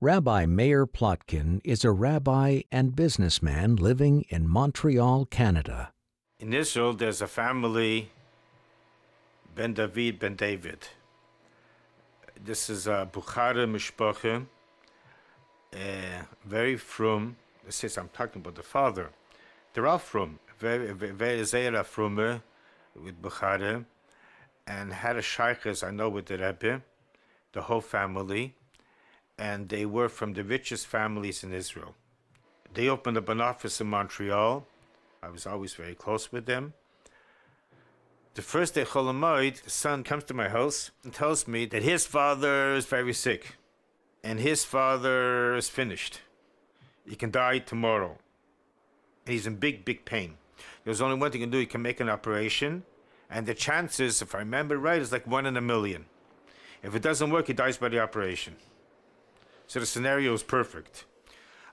Rabbi Meir Plotkin is a rabbi and businessman living in Montreal, Canada. In Israel, there's a family, Ben David, Ben David. This is a Bukhara Mishpacha, very frum. This is, I'm talking about the father. They're all frum, very zera frumer with Bukhara, and had a shaykhs, I know, with the Rebbe, the whole family, and they were from the richest families in Israel. They opened up an office in Montreal. I was always very close with them. The first day Chol Hamoed, the son comes to my house and tells me that his father is very sick, and his father is finished. He can die tomorrow. And he's in big pain. There's only one thing he can do. He can make an operation, and the chances, if I remember right, is like 1 in a million. If it doesn't work, he dies by the operation. So the scenario is perfect.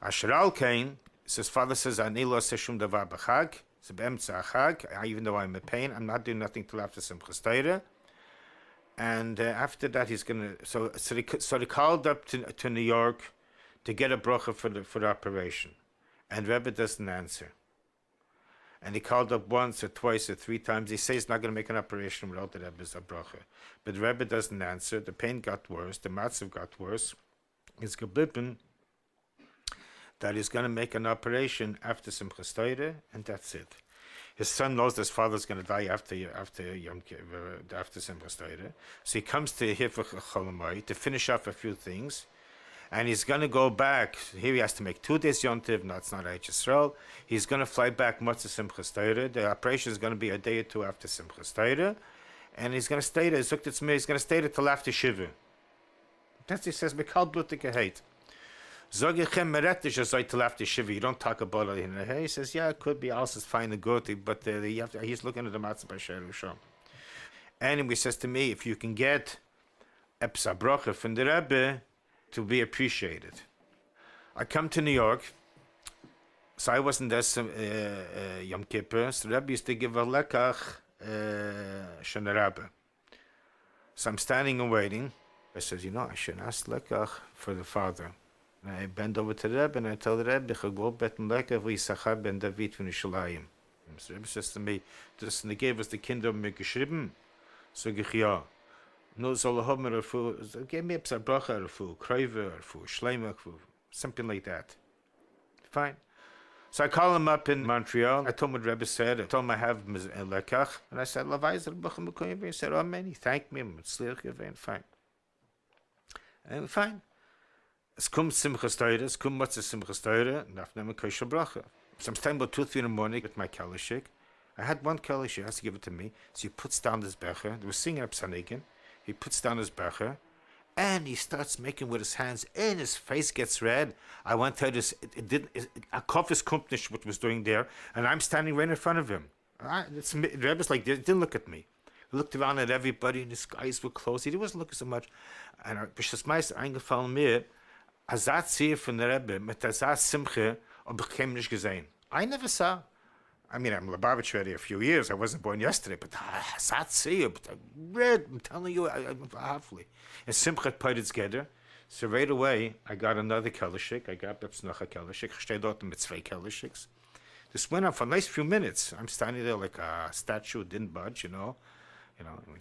Asher al Kain, his father says, Ani lo seshum davar b'chag, so be'emtza achag, even though I'm in pain, I'm not doing nothing till after Simchas Torah. And after that, he's going to... So they called up to New York to get a bracha for the operation. And Rebbe doesn't answer. And he called up once or twice or 3 times. He says he's not going to make an operation without the Rebbe's bracha. But the Rebbe doesn't answer. The pain got worse. The matzav got worse. It's geblieben that he's going to make an operation after Simchas Torah, and that's it. His son knows that his father's going to die after Simchas Torah. So he comes to here for Chol Hamoed to finish off a few things. And he's going to go back. Here he has to make 2 days Yontiv. No, it's not Eretz Yisrael. He's going to fly back Motzei Simchas Torah. The operation is going to be a day or 2 after Simchas Torah. And he's going to stay there. He's going to stay there till after Shiva. That's he says, Mikal Blutige Heit. Zog Yechem Meretish Azoi till after Shiva. You don't talk about it in the He says, yeah, it could be alles is fine and good, but he's looking at the Matzah B'Sher Rishon. And he says to me, if you can get Epsa Brocha from the Rebbe, to be appreciated. I come to New York, so I wasn't there Yom Kippur, so the Rebbe used to give a lekach Shana Rebbe. So I'm standing and waiting. I says, I should ask lekach for the father. And I bend over to the Rebbe and I tell the Rebbe, Chagol beten lekach v'Yisachar ben David von Yerushalayim. So the Rebbe says to me, das and they gave us the Kinder mir geschrieben. So ich ja. No, soll haben wir give me a bracha or kraiver or shleima, something like that. Fine. So I call him up in Montreal. I told him what Rebbe said. I told him I have lekach, and I said, "Lavaizer b'cham b'koyim." He said, "Oh, many. Thank me. Fine." And fine. Es kommt Simchas Torah. Es kommt Motzei Simchas Torah. And after that, kosher bracha. So I'm standing about 2-3 in the morning with my kalashik. I had one kalashik. He has to give it to me. So he puts down this becher. They were singing up Sanigin. He puts down his becher, and he starts making with his hands, and his face gets red. I want to tell you this, a kofis kumpnish what was doing there, and I'm standing right in front of him. The Rebbe's like, he didn't look at me. He looked around at everybody, and his eyes were closed. He wasn't looking so much. And Bishas Meister eingefallen mir, Azat Zier von der Rebbe, mit Azat Simche, ob ich kein nicht gesehen. I never saw. I mean, I'm lubavicsi already a few years. I wasn't born yesterday, but that's it. But I read, I'm telling you, I'm halfly. And Simchat put it together. So right away, I got another kalashik. I got noch a kalashik. I stayed out with 2 kalashiks. This went on for a nice few minutes. I'm standing there like a statue, didn't budge, you know.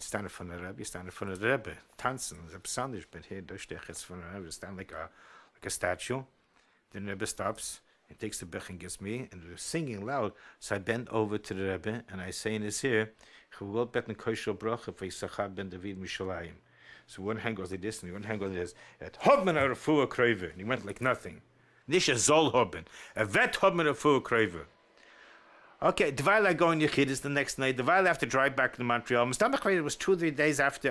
Standing in front of the Rebbe, standing in front of the Rebbe. Tanzen, it's besonders, but here, durchstechers von der Rebbe, stand like a statue. Then the Rebbe stops. He takes the bech and gives me, and they're singing loud. So I bend over to the Rebbe, and I say in his ear, so one hand goes like this, and one hand goes like this. And he went like nothing. Nisha zol hoben. A vet hoben a full kraver. Okay, the while I go in Yechidus the next night, the while I have to drive back to Montreal. It was 2-3 days after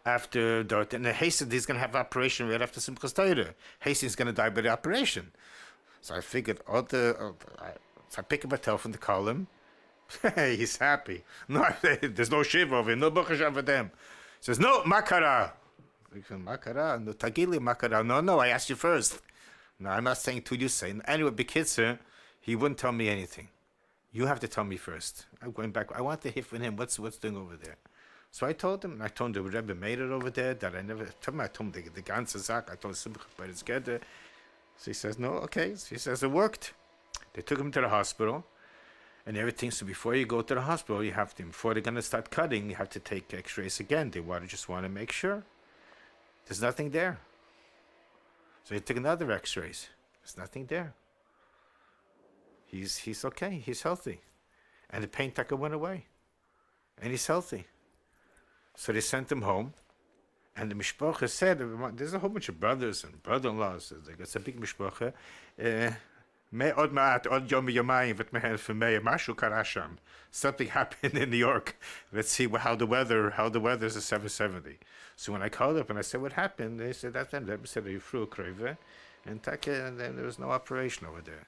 that, and Hastings is going to have an operation right after Simchas Torah. Hastings is going to die by the operation. So I figured, so I pick up a telephone to call him. He's happy. No, there's no shiva over him, no buchash over them. He says, no, makara. Makara? No, tagili makara. No, I asked you first. No, I'm not saying to you say. Anyway, Bekitzer, he wouldn't tell me anything. You have to tell me first. I'm going back. I want to hear from him. What's doing over there? So I told him, and I told him the Rebbe made it over there, that I never, I told him the ganze Sache, I told him, but it's good. So he says, no, okay. So he says, it worked. They took him to the hospital, and everything. So before you go to the hospital, you have to, before they're going to start cutting, you have to take x-rays again. They just want to make sure. There's nothing there. So he took another x-rays. There's nothing there. He's okay. He's healthy. And the pain taka went away. And he's healthy. So they sent him home. And the mishpacha said, there's a whole bunch of brothers and brother-in-laws. It's a big mishpacha. Something happened in New York. Let's see how the weather is a 770. So when I called up and I said what happened, they said that then Rebbe said you flew a kreve, and then there was no operation over there.